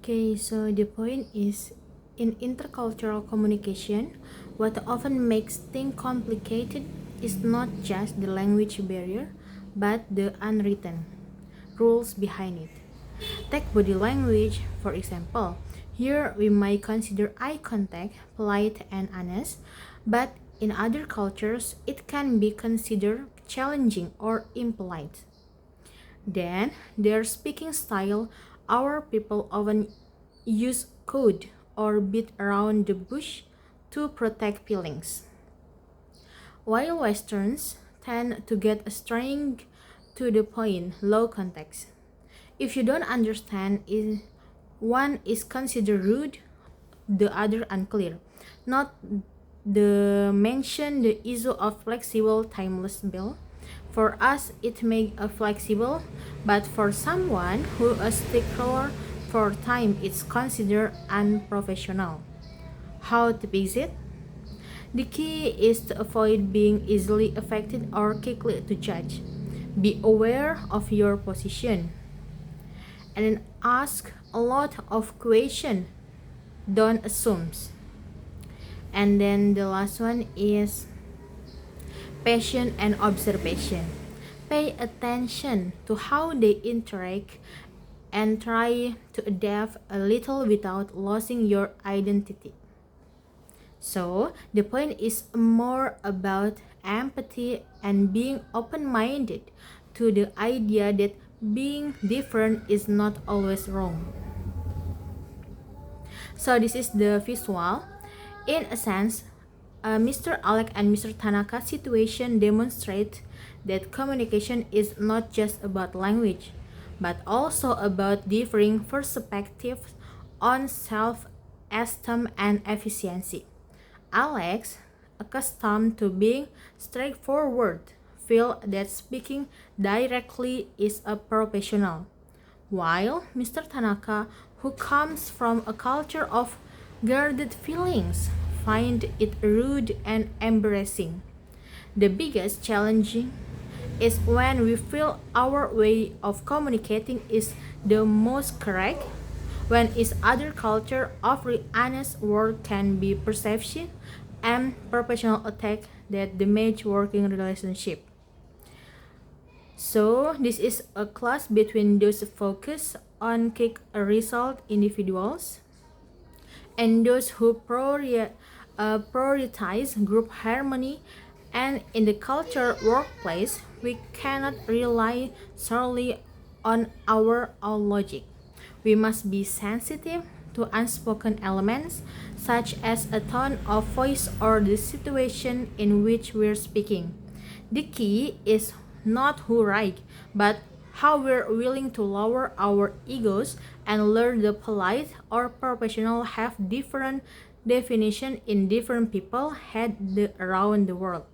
Okay, so the point is in intercultural communication, what often makes things complicated is not just the language barrier, but the unwritten rules behind it. Take body language, for example. Here we might consider eye contact polite and honest, but in other cultures it can be considered challenging or impolite. Then, their speaking style, our people often use code or beat around the bush to protect feelings, while Westerns tend to get straight to the point, low context. If you don't understand it, one is considered rude, the other unclear. Not the mention the issue of flexible timeless bill. For us, it may a flexible, but for someone who a stickler for time, it's considered unprofessional. How to fix it? The key is to avoid being easily affected or quickly to judge. Be aware of your position and then ask a lot of questions. Don't assume. And then the last one is passion and observation. Pay attention to how they interact and try to adapt a little without losing your identity. So, the point is more about empathy and being open minded to the idea that being different is not always wrong. So, this is the visual. In a sense, Mr. Alec and Mr. Tanaka's situation demonstrate that communication is not just about language, but also about differing perspectives on self-esteem and efficiency. Alex, accustomed to being straightforward, feel that speaking directly is a professional, while Mr. Tanaka, who comes from a culture of guarded feelings, find it rude and embarrassing. The biggest challenge is when we feel our way of communicating is the most correct, when its other culture offering honest word can be perception and professional attack that damage working relationship. So this is a class between those focus on quick result individuals and those who prioritize group harmony. And in the culture workplace, we cannot rely solely on our own logic. We must be sensitive to unspoken elements, such as a tone of voice or the situation in which we're speaking. The key is not who right, but how we're willing to lower our egos and learn the polite or professional have different definition in different people head around the world.